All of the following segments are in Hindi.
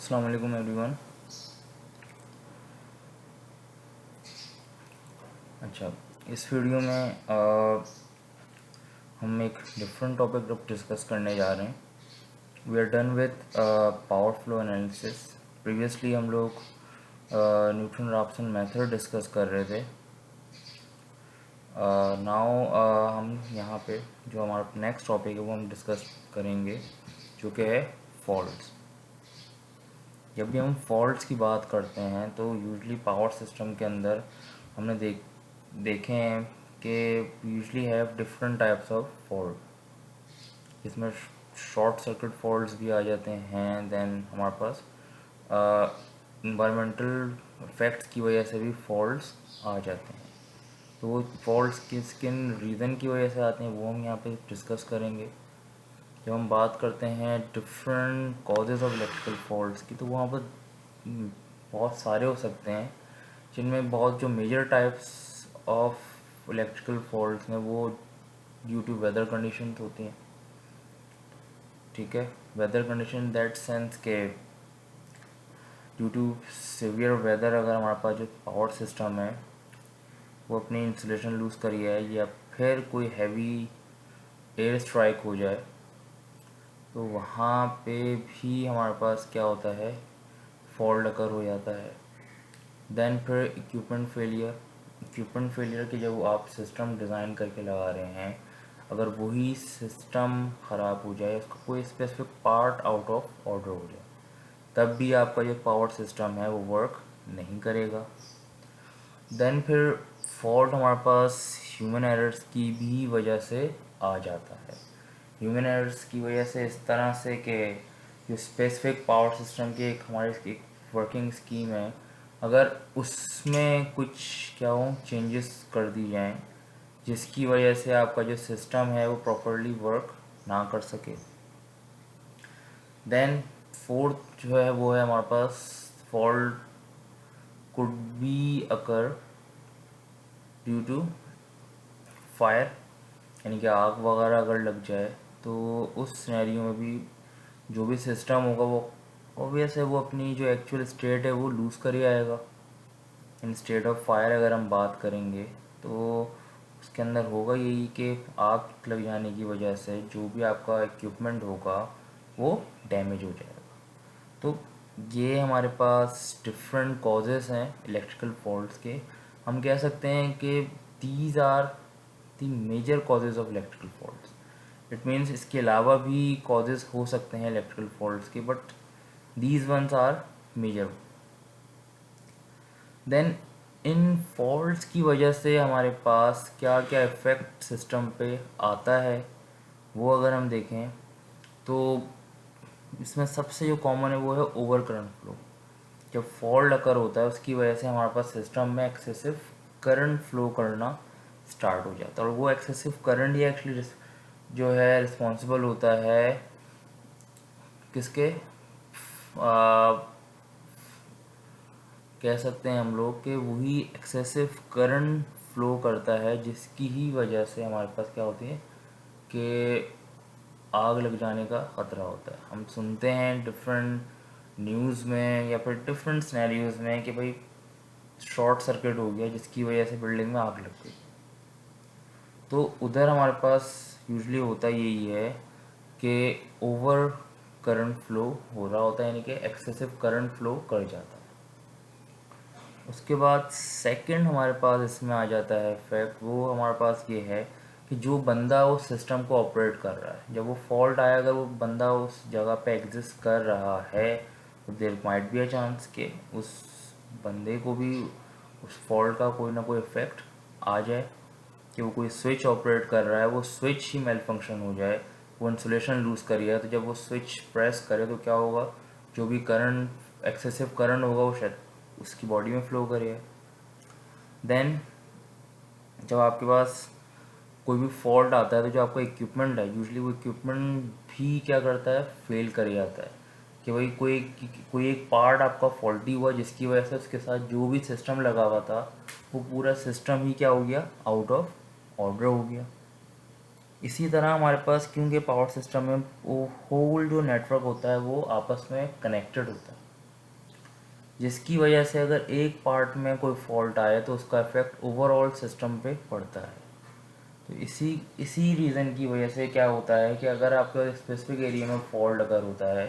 अस्सलाम वालेकुम एवरीवन। अच्छा, इस वीडियो में हम एक डिफरेंट टॉपिक अब डिस्कस करने जा रहे हैं। We are done with power flow analysis. Previously हम लोग न्यूटन राप्सन मेथड डिस्कस कर रहे थे। नाउ हम यहाँ पे जो हमारा नेक्स्ट टॉपिक है वो हम डिस्कस करेंगे, जो कि है फॉल्ट्स। जब भी हम फॉल्ट्स की बात करते हैं तो यूजली पावर सिस्टम के अंदर हमने देखे हैं कि usually have different types of fault. इसमें शॉर्ट सर्किट फॉल्ट्स भी आ जाते हैं। देन हमारे पास इन्वायरमेंटल इफेक्ट्स की वजह से भी फॉल्ट्स आ जाते हैं। तो वो फॉल्ट्स किन रीज़न की वजह से आते हैं वो हम यहाँ पे डिस्कस करेंगे। जब हम बात करते हैं different causes of electrical faults की, तो वहाँ पर बहुत सारे हो सकते हैं, जिनमें बहुत जो major types of electrical faults हैं वो ड्यू टू वेदर कंडीशंस होती हैं। ठीक है, वेदर कंडीशन दैट सेंस के ड्यू टू सीवियर वेदर अगर हमारे पास जो पावर सिस्टम है वो अपनी इंसुलेशन लूज़ करी है, या फिर कोई हैवी एयर स्ट्राइक हो जाए, तो वहाँ पे भी हमारे पास क्या होता है, फॉल्ट अकर हो जाता है। देन फिर इक्विपमेंट फेलियर की जब आप सिस्टम डिज़ाइन करके लगा रहे हैं, अगर वही सिस्टम ख़राब हो जाए, उसका कोई specific part out of order हो जाए, तब भी आपका जो पावर सिस्टम है वो वर्क नहीं करेगा। देन फिर फॉल्ट हमारे पास ह्यूमन एरर्स की भी वजह से आ जाता है। ह्यूमन एरर्स की वजह से इस तरह से कि जो स्पेसिफिक पावर सिस्टम की एक हमारी एक वर्किंग स्कीम है, अगर उसमें कुछ क्या हो चेंजेस कर दी जाएं, जिसकी वजह से आपका जो सिस्टम है वो प्रॉपरली वर्क ना कर सके। देन फोर्थ जो है वो है हमारे पास fault could be occur due to fire, यानी कि आग वगैरह अगर लग जाए तो उस सिनेरियो में भी जो भी सिस्टम होगा वो ऑब्वियस है वो अपनी जो एक्चुअल स्टेट है वो लूज़ कर ही आएगा। इन स्टेट ऑफ फायर अगर हम बात करेंगे तो उसके अंदर होगा यही कि आग लग जाने की वजह से जो भी आपका इक्विपमेंट होगा वो डैमेज हो जाएगा। तो ये हमारे पास डिफरेंट कॉजेज़ हैं इलेक्ट्रिकल फॉल्ट्स के। हम कह सकते हैं कि these are the major causes of electrical faults. It means इसके अलावा भी कॉजेज़ हो सकते हैं इलेक्ट्रिकल फॉल्ट्स के, but these ones are major. Then इन फॉल्ट्स की वजह से हमारे पास क्या क्या इफ़ेक्ट सिस्टम पे आता है वो अगर हम देखें तो इसमें सबसे जो कॉमन है वो है ओवर करंट फ्लो। जब फॉल्ट अकर होता है उसकी वजह से हमारे पास सिस्टम में एक्सेसिव करंट फ्लो करना स्टार्ट हो जाता है, और वो एक्सेसिव करंट ही एक्चुअली जो है रिस्पॉन्सिबल होता है किसके, कह सकते हैं हम लोग कि वही एक्सेसिव करंट फ्लो करता है, जिसकी ही वजह से हमारे पास क्या होती है कि आग लग जाने का ख़तरा होता है। हम सुनते हैं डिफरेंट न्यूज़ में या फिर डिफरेंट सिनेरियोज़ में कि भाई शॉर्ट सर्किट हो गया जिसकी वजह से बिल्डिंग में आग लग गई। तो उधर हमारे पास यूजुअली होता यही है कि ओवर करंट फ्लो हो रहा होता है, यानी कि एक्सेसिव करंट फ्लो कर जाता है। उसके बाद सेकंड हमारे पास इसमें आ जाता है फैक्ट, वो हमारे पास ये है कि जो बंदा उस सिस्टम को ऑपरेट कर रहा है, जब वो फॉल्ट आया, अगर वो बंदा उस जगह पे एग्जिस्ट कर रहा है तो there might be a chance कि उस बंदे को भी उस फॉल्ट का कोई ना कोई इफेक्ट आ जाए, कि वो कोई स्विच ऑपरेट कर रहा है, वो स्विच ही मेल फंक्शन हो जाए, वो इंसुलेशन लूज़ करिए, तो जब वो स्विच प्रेस करे तो क्या होगा, जो भी करंट एक्सेसिव करंट होगा वो शायद उसकी बॉडी में फ्लो करेगा। देन जब आपके पास कोई भी फॉल्ट आता है तो जो आपका इक्विपमेंट है, यूजुअली वो इक्विपमेंट भी क्या करता है, फेल कर जाता है, कि भाई कोई एक पार्ट आपका फॉल्टी हुआ जिसकी वजह से उसके साथ जो भी सिस्टम लगा हुआ था वो पूरा सिस्टम ही क्या हो गया, आउट ऑफ ऑर्डर हो गया। इसी तरह हमारे पास क्योंकि पावर सिस्टम में वो होल जो नेटवर्क होता है वो आपस में कनेक्टेड होता है, जिसकी वजह से अगर एक पार्ट में कोई फॉल्ट आए तो उसका इफेक्ट ओवरऑल सिस्टम पे पड़ता है। तो इसी इसी रीज़न की वजह से क्या होता है कि अगर आपका स्पेसिफिक एरिया में फॉल्ट अगर होता है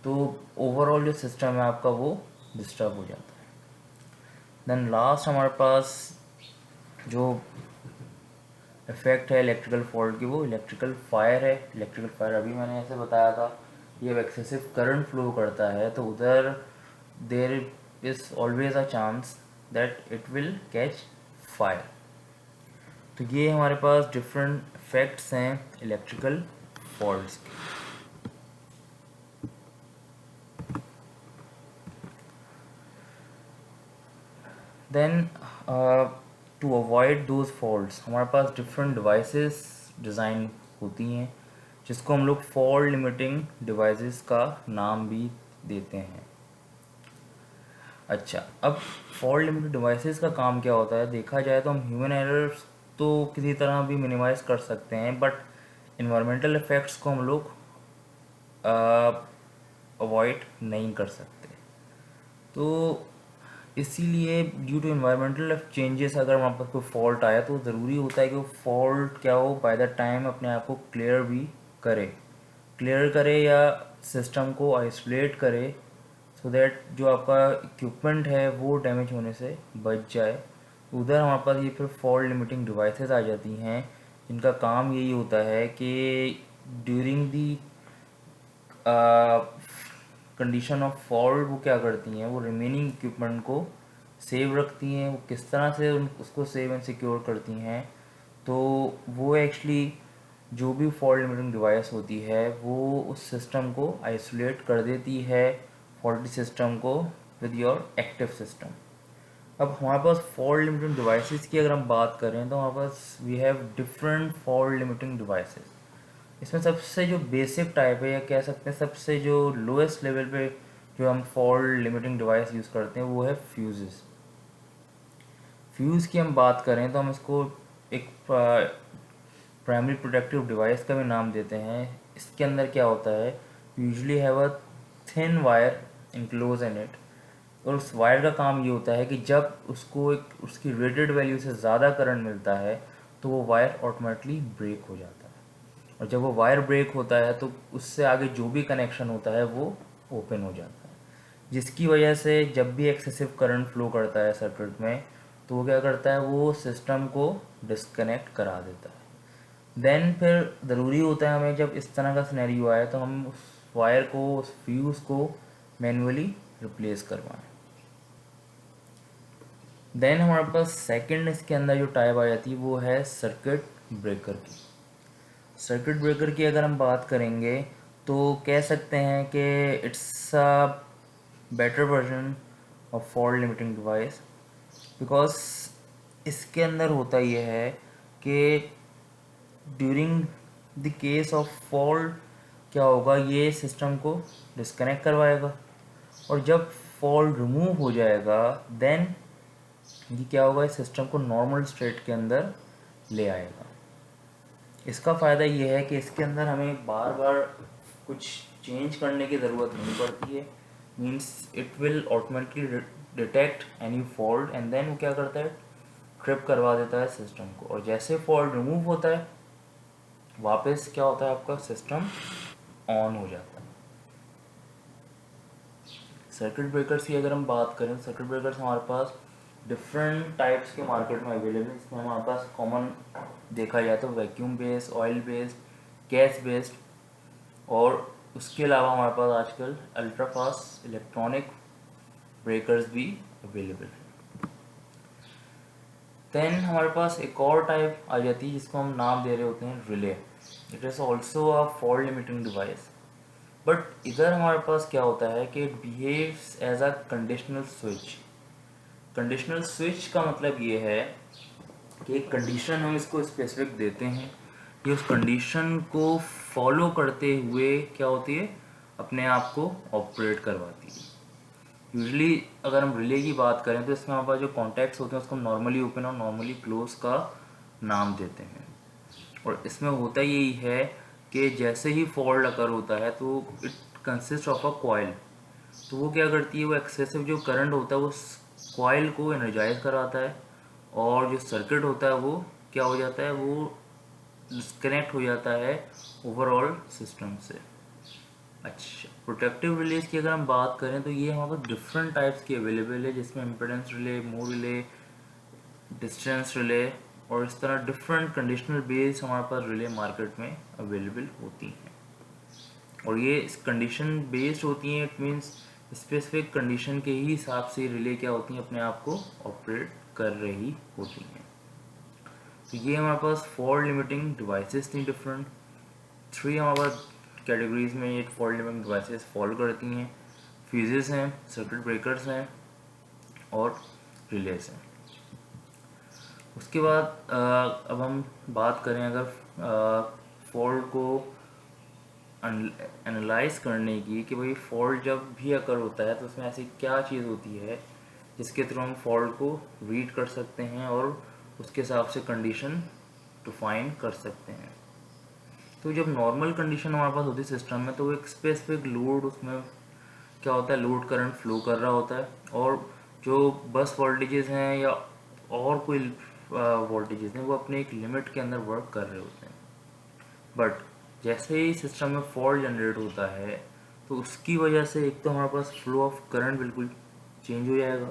तो ओवरऑल जो सिस्टम है आपका वो डिस्टर्ब हो जाता है। देन लास्ट हमारे पास जो इफेक्ट है इलेक्ट्रिकल फॉल्ट की वो इलेक्ट्रिकल फायर है। इलेक्ट्रिकल फायर अभी मैंने ऐसे बताया था, ये एक्सेसिव करंट फ्लो करता है तो उधर there is always a chance that it will catch fire. तो ये हमारे पास डिफरेंट इफेक्ट्स हैं इलेक्ट्रिकल फॉल्ट्स के। Then to avoid those faults हमारे पास डिफरेंट डिवाइसेस डिज़ाइन होती हैं जिसको हम लोग फॉल्ट लिमिटिंग डिवाइसेस का नाम भी देते हैं। अच्छा, अब फॉल्ट लिमिटिंग डिवाइसेस का काम क्या होता है, देखा जाए तो हम ह्यूमन एरर्स तो किसी तरह भी मिनिमाइज कर सकते हैं, बट इन्वायरमेंटल इफेक्ट्स को हम लोग अवॉइड नहीं कर सकते। तो इसीलिए ड्यू टू इन्वायरमेंटल चेंजेस अगर हमारे पास कोई फॉल्ट आया तो ज़रूरी होता है कि वो फॉल्ट क्या हो बाय द टाइम अपने आप को क्लियर करे या सिस्टम को आइसोलेट करे, सो दैट जो आपका इक्विपमेंट है वो डैमेज होने से बच जाए। उधर हमारे पास ये फिर फॉल्ट लिमिटिंग डिवाइसेस आ जाती हैं जिनका काम यही होता है कि during the condition of fault वो क्या करती हैं, वो रिमेनिंग इक्विपमेंट को सेव रखती हैं। वो किस तरह से उसको सेव एंड सिक्योर करती हैं, तो वो एक्चुअली जो भी फॉल्ट लिमिटिंग डिवाइस होती है वो उस सिस्टम को आइसोलेट कर देती है फॉल्टी सिस्टम को विद योर एक्टिव सिस्टम। अब हमारे पास फॉल्ट लिमिटिंग डिवाइसेस की अगर हम बात करें तो हमारे पास we have different fault limiting devices. इसमें सबसे जो बेसिक टाइप है या कह सकते हैं सबसे जो लोएस्ट लेवल पे जो हम फॉल्ट लिमिटिंग डिवाइस यूज़ करते हैं वो है फ्यूजेस। फ्यूज़ की हम बात करें तो हम इसको एक प्राइमरी प्रोटेक्टिव डिवाइस का भी नाम देते हैं। इसके अंदर क्या होता है, usually have a thin wire enclose in it, और उस वायर का काम ये होता है कि जब उसको एक उसकी रेटेड वैल्यू से ज़्यादा करंट मिलता है तो वो वायर ऑटोमेटिकली ब्रेक हो जाता है, और जब वो वायर ब्रेक होता है तो उससे आगे जो भी कनेक्शन होता है वो ओपन हो जाता है, जिसकी वजह से जब भी एक्सेसिव करंट फ्लो करता है सर्किट में तो वो क्या करता है, वो सिस्टम को डिस्कनेक्ट करा देता है। देन फिर ज़रूरी होता है हमें जब इस तरह का सिनेरियो आए तो हम उस वायर को उस फ्यूज़ को मैन्युअली रिप्लेस करवाएं। देन हमारे पास सेकंड इसके अंदर जो टाइप आ जाती है वो है सर्किट ब्रेकर की। सर्किट ब्रेकर की अगर हम बात करेंगे तो कह सकते हैं कि it's a better version of fault limiting device, because इसके अंदर होता ये है कि during the case of fault क्या होगा, ये सिस्टम को डिस्कनेक्ट करवाएगा, और जब फॉल्ट रिमूव हो जाएगा देन ये क्या होगा, इस सिस्टम को नॉर्मल स्टेट के अंदर ले आएगा। इसका फ़ायदा ये है कि इसके अंदर हमें बार बार कुछ चेंज करने की ज़रूरत नहीं पड़ती है। Means it will automatically detect any fault and then वो क्या करता है, ट्रिप करवा देता है सिस्टम को, और जैसे फॉल्ट रिमूव होता है वापस क्या होता है, आपका सिस्टम ऑन हो जाता है। सर्किट ब्रेकर्स की अगर हम बात करें, सर्किट ब्रेकर्स हमारे पास डिफरेंट टाइप्स के मार्केट में अवेलेबल है। इसमें हमारे पास कॉमन देखा जाए तो vacuum based, oil based, gas based, और उसके अलावा हमारे पास आजकल अल्ट्रा फास्ट इलेक्ट्रॉनिक ब्रेकर्स भी अवेलेबल है। देन हमारे पास एक और टाइप आ जाती है जिसको हम नाम दे रहे होते हैं relay. It is also a fault limiting device, but इधर हमारे पास क्या होता है कि it behaves as a conditional switch. Conditional switch का मतलब ये है कि एक कंडीशन हम इसको स्पेसिफिक देते हैं, ये उस कंडीशन को फॉलो करते हुए क्या होती है, अपने आप को ऑपरेट करवाती है। यूजली अगर हम रिले की बात करें तो इसमें हमारे पास जो कॉन्टैक्ट्स होते हैं उसको हम नॉर्मली ओपन और नॉर्मली क्लोज का नाम देते हैं, और इसमें होता यही है कि जैसे ही फॉल्ट अकर होता है तो it consist of a coil. तो वो क्या करती है, वो एक्सेसिव जो करंट होता है वो कॉइल को एनर्जाइज कराता है, और जो सर्किट होता है वो क्या हो जाता है, वो डिस्कनेक्ट हो जाता है ओवरऑल सिस्टम से। अच्छा, प्रोटेक्टिव रिलेज की अगर हम बात करें तो ये हमारे पास डिफरेंट टाइप्स की अवेलेबल है, जिसमें impedance relay, mode relay, distance relay, और इस तरह डिफरेंट कंडीशनल बेस्ड हमारे पास रिले मार्केट में अवेलेबल होती हैं। और ये इस कंडीशन बेस्ड होती हैं, इट मीन्स स्पेसिफिक कंडीशन के ही हिसाब से रिले क्या होती हैं, अपने आप को ऑपरेट कर रही होती हैं। तो ये हमारे पास फॉल्ट लिमिटिंग डिवाइसेस थी डिफरेंट। 3 हमारे पास कैटेगरीज में ये फॉल्ट लिमिटिंग डिवाइसेस फॉलो करती हैं। फ्यूजेस हैं, सर्किट ब्रेकर्स हैं, और रिलेस हैं। उसके बाद अब हम बात करें अगर फॉल्ट को एनालाइज करने की, कि भाई फॉल्ट जब भी अकर होता है तो उसमें ऐसी क्या चीज़ होती है जिसके थ्रू हम फॉल्ट को रीड कर सकते हैं और उसके हिसाब से कंडीशन डिफाइन कर सकते हैं। तो जब नॉर्मल कंडीशन हमारे पास होती है सिस्टम में, तो वो एक स्पेसिफिक लोड, उसमें क्या होता है, लोड करंट फ्लो कर रहा होता है, और जो बस वोल्टेजेस हैं या और कोई वोल्टेजेस हैं वो अपने एक लिमिट के अंदर वर्क कर रहे होते हैं। बट जैसे ही सिस्टम में फॉल्ट जनरेट होता है तो उसकी वजह से एक तो हमारे पास फ्लो ऑफ करंट बिल्कुल चेंज हो जाएगा,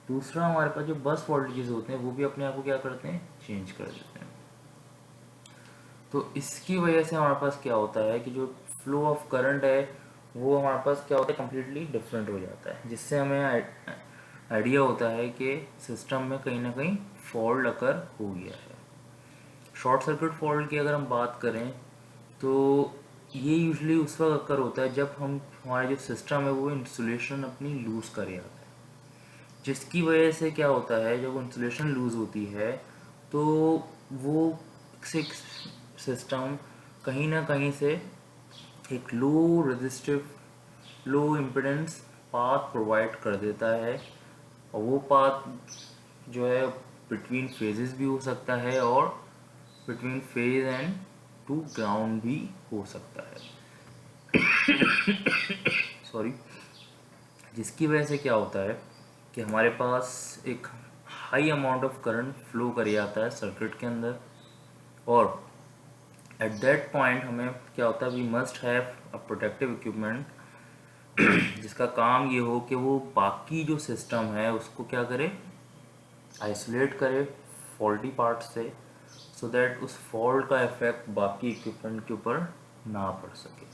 दूसरा हमारे पास जो बस वोल्टेजेस होते हैं वो भी अपने आप को क्या करते हैं, चेंज कर देते हैं। तो इसकी वजह से हमारे पास क्या होता है कि जो फ्लो ऑफ करंट है वो हमारे पास क्या होता है, कम्प्लीटली डिफरेंट हो जाता है, जिससे हमें आइडिया होता है कि सिस्टम में कहीं ना कहीं फॉल्ट अकर हो गया है। शॉर्ट सर्किट फॉल्ट की अगर हम बात करें तो ये यूजुअली उस वक्त अकर होता है जब हमारा जो सिस्टम है वो इंसुलेशन अपनी लूज़ कर जाता है, जिसकी वजह से क्या होता है, जब इंसुलेशन लूज़ होती है तो वो सिस्टम कहीं ना कहीं से एक लो रेजिस्टिव, लो इम्पिडेंस पाथ प्रोवाइड कर देता है, और वो पाथ जो है बिटवीन फेजेस भी हो सकता है और between phase and to ground भी हो सकता है। सॉरी। जिसकी वजह से क्या होता है कि हमारे पास एक high amount of current flow कर जाता है सर्किट के अंदर, और एट दैट पॉइंट हमें क्या होता है, we must have a protective equipment जिसका काम ये हो कि वो बाकी जो सिस्टम है उसको क्या करे, आइसोलेट करे फॉल्टी पार्ट से, सो दैट उस फॉल्ट का इफेक्ट बाकी इक्विपमेंट के ऊपर ना पड़ सके।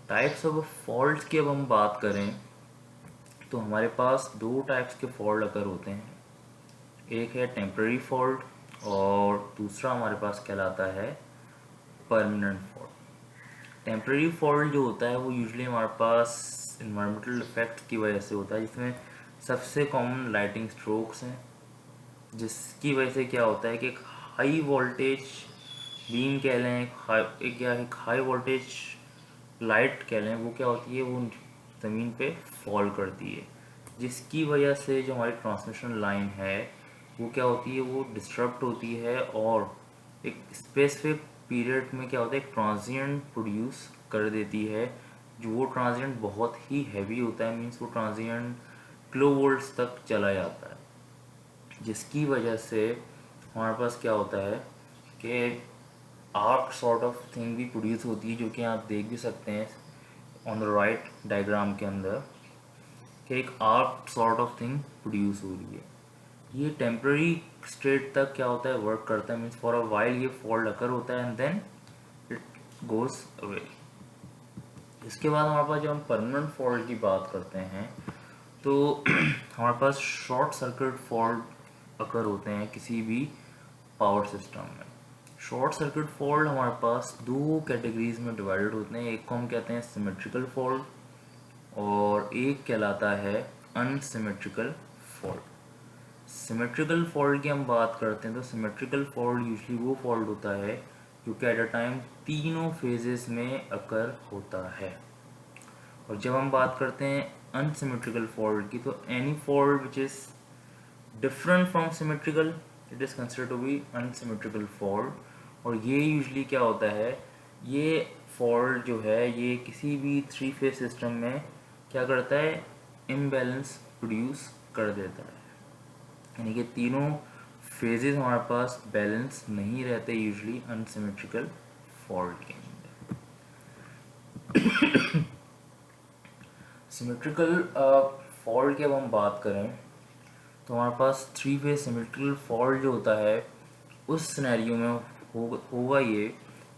टाइप्स ऑफ फॉल्ट्स की अब हम बात करें तो हमारे पास 2 टाइप्स के फॉल्ट अगर होते हैं, एक है टेम्पररी फॉल्ट और दूसरा हमारे पास कहलाता है परमानेंट फॉल्ट। टेम्पररी फॉल्ट जो होता है वो यूजुअली हमारे पास इन्वायरमेंटल इफेक्ट की वजह से होता है, जिसमें सबसे कॉमन लाइटिंग स्ट्रोक्स हैं, जिसकी वजह से क्या होता है कि एक हाई वोल्टेज बीम कह लें, एक हाई वोल्टेज लाइट कह लें, वो क्या होती है, वो ज़मीन पे फॉल करती है, जिसकी वजह से जो हमारी ट्रांसमिशन लाइन है वो क्या होती है, वो डिस्टर्ब होती है, और एक स्पेसिफिक पीरियड में क्या होता है, एक ट्रांजिएंट प्रोड्यूस कर देती है, जो वो ट्रांजिएंट बहुत ही हैवी होता है, मीन्स वो ट्रांजिएंट किलो वोल्ट्स तक चला जाता है, जिसकी वजह से हमारे पास क्या होता है कि आर्क सॉर्ट ऑफ थिंग भी प्रोड्यूस होती है, जो कि आप देख भी सकते हैं ऑन द राइट डायग्राम के अंदर, कि एक arc sort of thing produce हो रही है। ये टेम्पररी स्टेट तक क्या होता है, वर्क करता है, मीन्स फॉर अ वाइल ये फॉल्ट अकर होता है and then it goes away. इसके बाद हमारे पास जब हम परमानेंट फॉल्ट की बात करते हैं तो हमारे पास शॉर्ट सर्किट फॉल्ट अकर होते हैं किसी भी पावर सिस्टम में। शॉर्ट सर्किट फॉल्ट हमारे पास 2 कैटेगरीज में डिवाइडेड होते हैं, एक को हम कहते हैं सिमेट्रिकल फॉल्ट और एक कहलाता है अनसिमेट्रिकल फॉल्ट। सिमेट्रिकल फॉल्ट की हम बात करते हैं तो सिमेट्रिकल फॉल्ट यूजुअली वो फॉल्ट होता है जो कि एट अ टाइम तीनों फेजेस में अकर होता है। और जब हम बात करते हैं अनसिमेट्रिकल फॉल्ट की, तो any fault which is different from symmetrical it is considered to be unsymmetrical fault. और ये यूजुअली क्या होता है, ये फॉल्ट जो है ये किसी भी 3 फेज सिस्टम में क्या करता है, इम्बैलेंस प्रोड्यूस कर देता है, यानी कि तीनों फेजेस हमारे पास बैलेंस नहीं रहते यूजुअली अनसिमेट्रिकल फॉल्ट के अंदर। सिमेट्रिकल फॉल्ट की अब हम बात करें तो हमारे पास 3 फेज सिमेट्रिकल फॉल्ट जो होता है उस सिनेरियो में होगा ये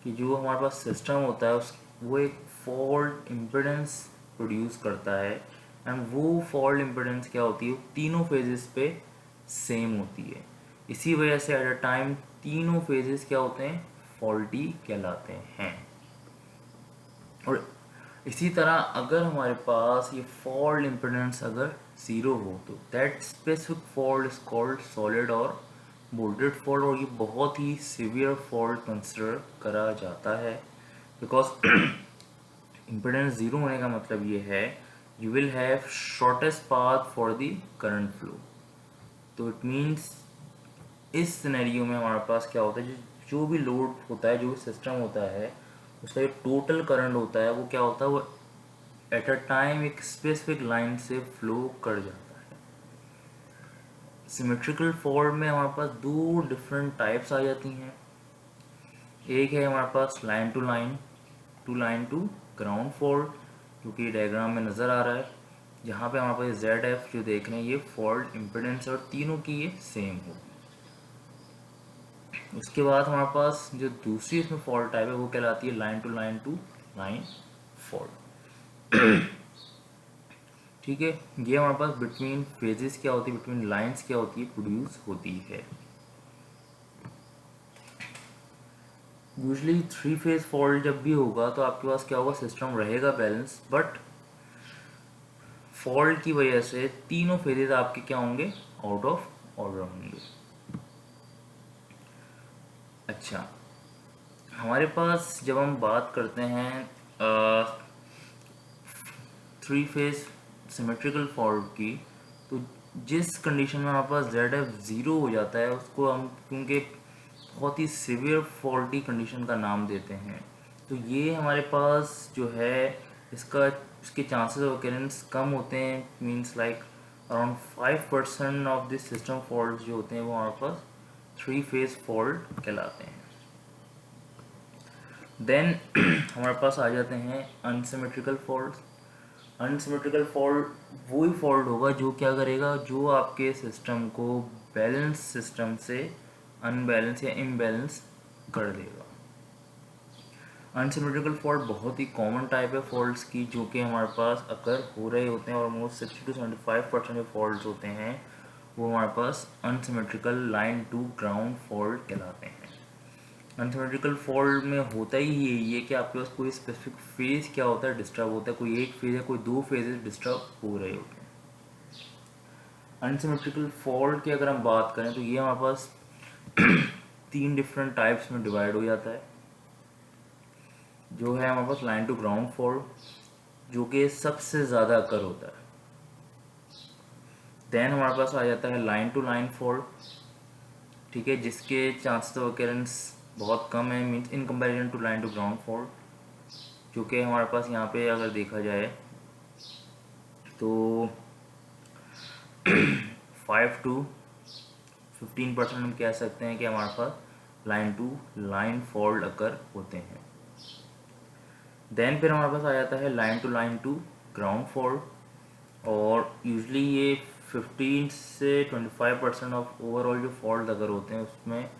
कि जो हमारे पास सिस्टम होता है वो एक फॉल्ट इम्पिडेंस प्रोड्यूस करता है, एंड वो फॉल्ट इम्पिडेंस क्या होती है, तीनों फेजेस पे सेम होती है। इसी वजह से एट अ टाइम तीनों फेजेस क्या होते हैं, फॉल्टी कहलाते हैं। और इसी तरह अगर हमारे पास ये फॉल्ट इम्पिडेंस अगर ज़ीरो हो तो that specific fault is called solid और बोल्टेड फॉल्ट, और ये बहुत ही सीवियर फॉल्ट कंसिडर करा जाता है, बिकॉज इम्पिडेंस ज़ीरो होने का मतलब ये है you will have shortest path for the current flow. तो इट मीन्स इस सिनेरियो में हमारे पास क्या होता है, जो भी लोड होता है, जो भी सिस्टम होता है, उसका जो टोटल करंट होता है वो क्या होता है, वो एट अ टाइम एक स्पेसिफिक लाइन से फ्लो कर जाता है। सिमेट्रिकल फॉल्ट में हमारे पास दो डिफरेंट टाइप्स आ जाती हैं। एक है हमारे पास लाइन टू ग्राउंड फॉल्ट, जो कि डायग्राम में नज़र आ रहा है, जहाँ पे हमारे पास ZF जो देख रहे हैं ये फॉल्ट इम्पिडेंस और तीनों की ये सेम होगी। उसके बाद हमारे पास जो दूसरी इसमें फॉल्ट टाइप है वो कहलाती है लाइन टू लाइन फॉल्ट। ठीक है, ये हमारे पास बिटवीन फेजेस क्या होती है, बिटवीन लाइंस क्या होती है, प्रोड्यूस होती है। यूजुअली 3 फेज फॉल्ट जब भी होगा तो आपके पास क्या होगा, सिस्टम रहेगा बैलेंस, बट फॉल्ट की वजह से तीनों फेजेस आपके क्या होंगे, आउट ऑफ ऑर्डर होंगे। अच्छा, हमारे पास जब हम बात करते हैं 3 फेज सिमेट्रिकल फॉल्ट की, तो जिस कंडीशन में हमारे पास ZF ज़ीरो हो जाता है उसको हम क्योंकि बहुत ही सिवियर फॉल्टी कंडीशन का नाम देते हैं, तो ये हमारे पास जो है इसके चांसेस ऑफ ओकरेंस कम होते हैं, means like around 5% of this system fault जो होते हैं वो हमारे पास 3 फेज फॉल्ट कहलाते हैं। देन हमारे पास आ जाते हैं अनसिमेट्रिकल फॉल्ट। अनसिमेट्रिकल फॉल्ट वही फॉल्ट होगा जो क्या करेगा, जो आपके सिस्टम को बैलेंस सिस्टम से अनबैलेंस या इम्बैलेंस कर देगा। अनसिमेट्रिकल फॉल्ट बहुत ही कॉमन टाइप है फॉल्ट्स की, जो कि हमारे पास अकर हो रहे होते हैं, ऑलमोस्ट 60 to 75% जो फॉल्ट्स होते हैं वो हमारे पास unsymmetrical line to ground fault कहलाते हैं। अनसिमेट्रिकल फॉल्ट में होता ही यही है कि आपके पास कोई स्पेसिफिक फेज क्या होता है, डिस्टर्ब होता है, कोई एक फेज है, कोई दो फेजेस डिस्टर्ब हो रहे होते हैं। अनसिमेट्रिकल फॉल्ट की अगर हम बात करें तो ये हमारे पास 3 डिफरेंट टाइप्स में डिवाइड हो जाता है। जो है हमारे पास लाइन टू ग्राउंड फॉल्ट, जो कि सबसे ज़्यादा अकर होता है। देन हमारे पास आ जाता है लाइन टू लाइन फॉल्ट, ठीक है, जिसके चांसेस ऑफ अकरेंस बहुत कम है, means in comparison to line to ground fault, जो कि हमारे पास यहाँ पे अगर देखा जाए तो 5 to 15% हम कह सकते हैं कि हमारे पास line to line fault occur होते हैं। देन फिर हमारे पास आ जाता है लाइन टू ग्राउंड फॉल्ट, और यूजली ये 15 से 25% ऑफ ओवरऑल जो फॉल्ट अगर होते हैं उसमें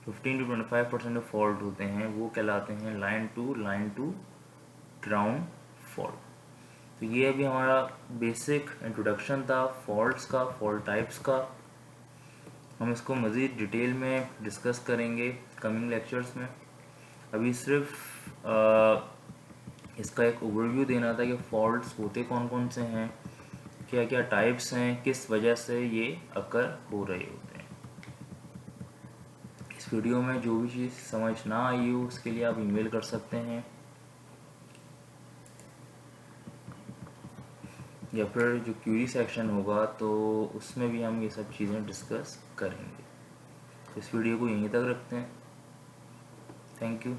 15 to 25% जो फॉल्ट होते हैं वो कहलाते हैं लाइन टू ग्राउंड फॉल्ट। तो ये अभी हमारा बेसिक इंट्रोडक्शन था फॉल्ट्स का, फॉल्ट टाइप्स का। हम इसको मज़ीद डिटेल में डिस्कस करेंगे कमिंग लेक्चर्स में। अभी सिर्फ इसका एक ओवरव्यू देना था कि फॉल्ट्स होते कौन कौन से हैं, क्या क्या टाइप्स हैं, किस वजह से ये अकर हो रहे होते हैं। इस वीडियो में जो भी चीज़ समझ ना आई हो उसके लिए आप ईमेल कर सकते हैं, या फिर जो क्यूरी सेक्शन होगा तो उसमें भी हम ये सब चीज़ें डिस्कस करेंगे। इस वीडियो को यहीं तक रखते हैं। Thank you.